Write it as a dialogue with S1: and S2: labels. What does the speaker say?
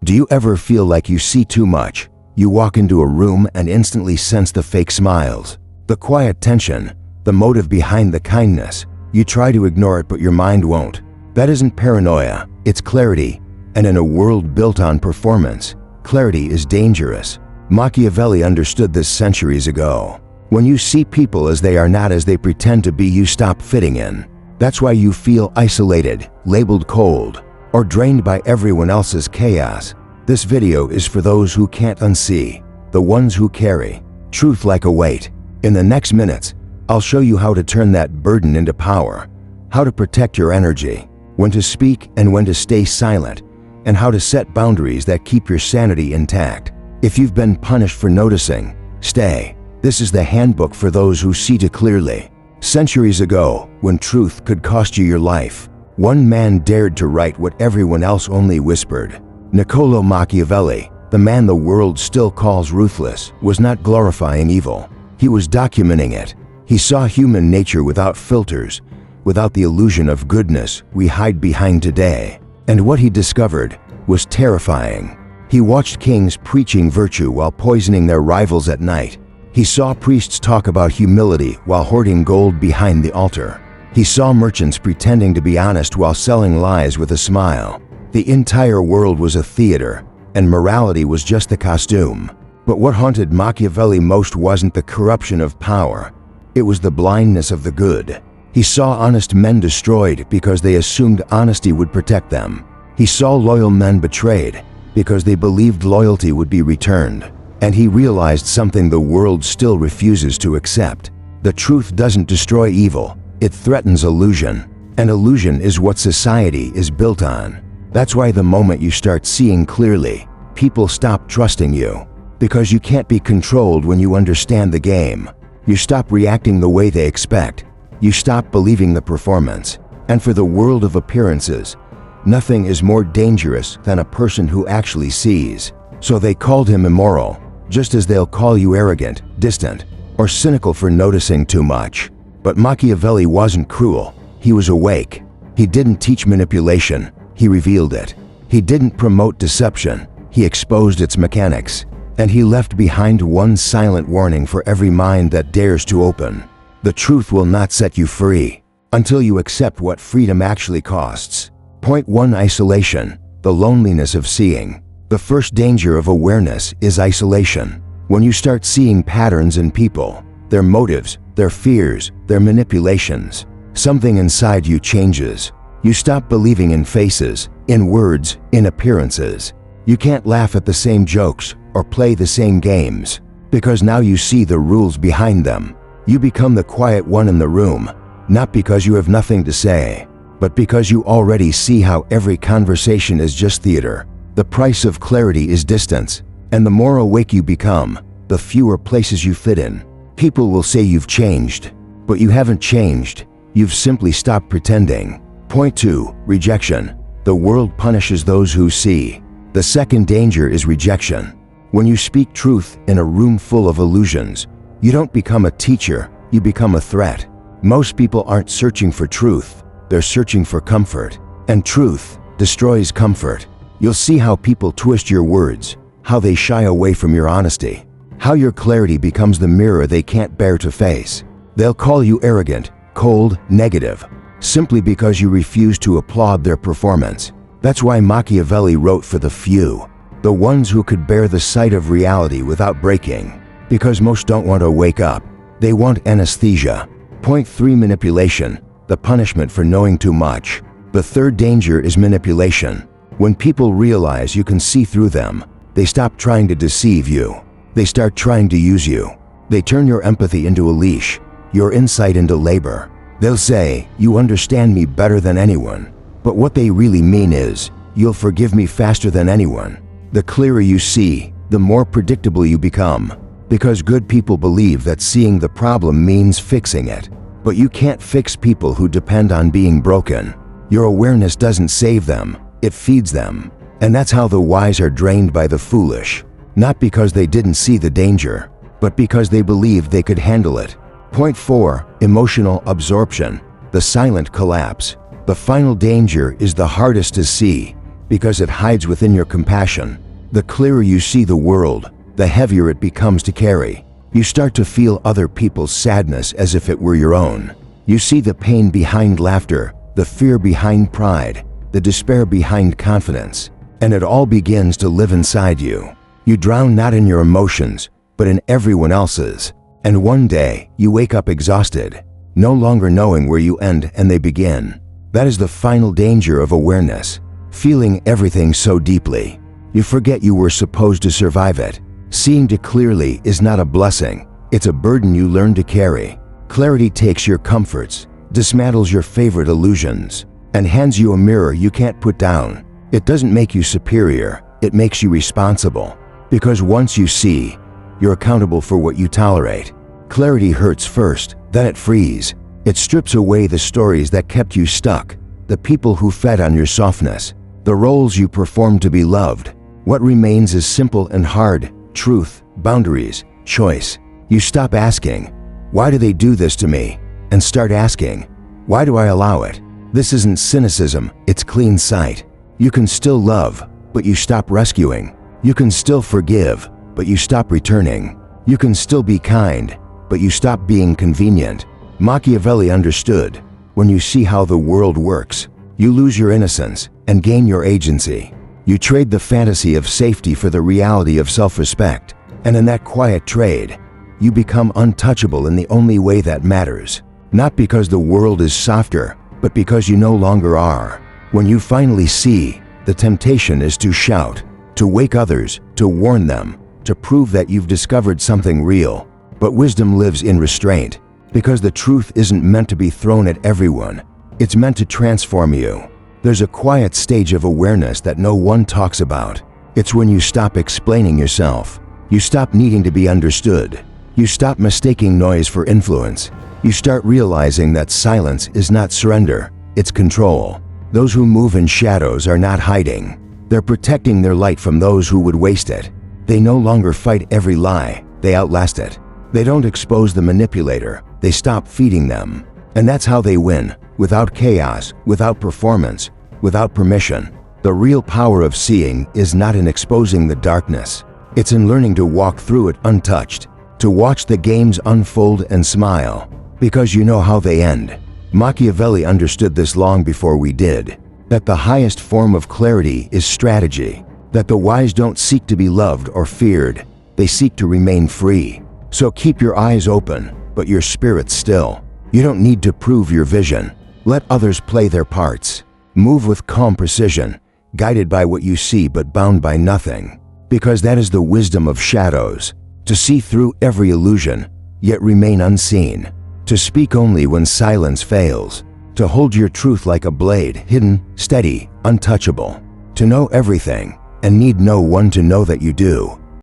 S1: Do you ever feel like you see too much? You walk into a room and instantly sense the fake smiles, the quiet tension, the motive behind the kindness. You try to ignore it, but your mind won't. That isn't paranoia, it's clarity. And in a world built on performance, clarity is dangerous. Machiavelli understood this centuries ago. When you see people as they are, not as they pretend to be, you stop fitting in. That's why you feel isolated, labeled cold, or drained by everyone else's chaos. This video is for those who can't unsee, the ones who carry truth like a weight. In the next minutes, I'll show you how to turn that burden into power, how to protect your energy, when to speak and when to stay silent, and how to set boundaries that keep your sanity intact. If you've been punished for noticing, stay. This is the handbook for those who see too clearly. Centuries ago, when truth could cost you your life, one man dared to write what everyone else only whispered. Niccolo Machiavelli, the man the world still calls ruthless, was not glorifying evil. He was documenting it. He saw human nature without filters, without the illusion of goodness we hide behind today. And what he discovered was terrifying. He watched kings preaching virtue while poisoning their rivals at night. He saw priests talk about humility while hoarding gold behind the altar. He saw merchants pretending to be honest while selling lies with a smile. The entire world was a theater, and morality was just the costume. But what haunted Machiavelli most wasn't the corruption of power. It was the blindness of the good. He saw honest men destroyed because they assumed honesty would protect them. He saw loyal men betrayed because they believed loyalty would be returned. And he realized something the world still refuses to accept. The truth doesn't destroy evil, it threatens illusion. And illusion is what society is built on. That's why the moment you start seeing clearly, people stop trusting you. Because you can't be controlled when you understand the game. You stop reacting the way they expect. You stop believing the performance. And for the world of appearances, nothing is more dangerous than a person who actually sees. So they called him immoral, just as they'll call you arrogant, distant, or cynical for noticing too much. But Machiavelli wasn't cruel. He was awake. He didn't teach manipulation. He revealed it. He didn't promote deception. He exposed its mechanics. And he left behind one silent warning for every mind that dares to open. The truth will not set you free until you accept what freedom actually costs. Point 1: Isolation, the loneliness of seeing. The first danger of awareness is isolation. When you start seeing patterns in people, their motives, their fears, their manipulations, something inside you changes. You stop believing in faces, in words, in appearances. You can't laugh at the same jokes or play the same games, because now you see the rules behind them. You become the quiet one in the room, not because you have nothing to say, but because you already see how every conversation is just theater. The price of clarity is distance, and the more awake you become, the fewer places you fit in. People will say you've changed, but you haven't changed. You've simply stopped pretending. Point 2: Rejection. The world punishes those who see. The second danger is rejection. When you speak truth in a room full of illusions, you don't become a teacher, you become a threat. Most people aren't searching for truth, they're searching for comfort. And truth destroys comfort. You'll see how people twist your words, how they shy away from your honesty, how your clarity becomes the mirror they can't bear to face. They'll call you arrogant, cold, negative, simply because you refuse to applaud their performance. That's why Machiavelli wrote for the few, the ones who could bear the sight of reality without breaking. Because most don't want to wake up, they want anesthesia. Point 3: Manipulation, the punishment for knowing too much. The third danger is manipulation. When people realize you can see through them, they stop trying to deceive you. They start trying to use you. They turn your empathy into a leash, your insight into labor. They'll say, "You understand me better than anyone." But what they really mean is, "You'll forgive me faster than anyone." The clearer you see, the more predictable you become. Because good people believe that seeing the problem means fixing it. But you can't fix people who depend on being broken. Your awareness doesn't save them, it feeds them. And that's how the wise are drained by the foolish. Not because they didn't see the danger, but because they believed they could handle it. Point 4: Emotional absorption, the silent collapse. The final danger is the hardest to see, because it hides within your compassion. The clearer you see the world, the heavier it becomes to carry. You start to feel other people's sadness as if it were your own. You see the pain behind laughter, the fear behind pride, the despair behind confidence, and it all begins to live inside you. You drown not in your emotions, but in everyone else's. And one day, you wake up exhausted, no longer knowing where you end and they begin. That is the final danger of awareness, feeling everything so deeply. You forget you were supposed to survive it. Seeing too clearly is not a blessing, it's a burden you learn to carry. Clarity takes your comforts, dismantles your favorite illusions, and hands you a mirror you can't put down. It doesn't make you superior, it makes you responsible. Because once you see, you're accountable for what you tolerate. Clarity hurts first, then it frees. It strips away the stories that kept you stuck, the people who fed on your softness, the roles you performed to be loved. What remains is simple and hard: truth, boundaries, choice. You stop asking, "Why do they do this to me?" and start asking, "Why do I allow it?" This isn't cynicism, it's clean sight. You can still love, but you stop rescuing. You can still forgive, but you stop returning. You can still be kind, but you stop being convenient. Machiavelli understood, when you see how the world works, you lose your innocence and gain your agency. You trade the fantasy of safety for the reality of self-respect, and in that quiet trade, you become untouchable in the only way that matters. Not because the world is softer, but because you no longer are. When you finally see, the temptation is to shout, to wake others, to warn them, to prove that you've discovered something real. But wisdom lives in restraint, because the truth isn't meant to be thrown at everyone. It's meant to transform you. There's a quiet stage of awareness that no one talks about. It's when you stop explaining yourself. You stop needing to be understood. You stop mistaking noise for influence. You start realizing that silence is not surrender, it's control. Those who move in shadows are not hiding. They're protecting their light from those who would waste it. They no longer fight every lie, they outlast it. They don't expose the manipulator, they stop feeding them. And that's how they win, without chaos, without performance, without permission. The real power of seeing is not in exposing the darkness. It's in learning to walk through it untouched, to watch the games unfold and smile, because you know how they end. Machiavelli understood this long before we did, that the highest form of clarity is strategy, that the wise don't seek to be loved or feared, they seek to remain free. So keep your eyes open, but your spirit still. You don't need to prove your vision. Let others play their parts. Move with calm precision, guided by what you see but bound by nothing. Because that is the wisdom of shadows, to see through every illusion, yet remain unseen. To speak only when silence fails. To hold your truth like a blade, hidden, steady, untouchable. To know everything, and need no one to know that you do.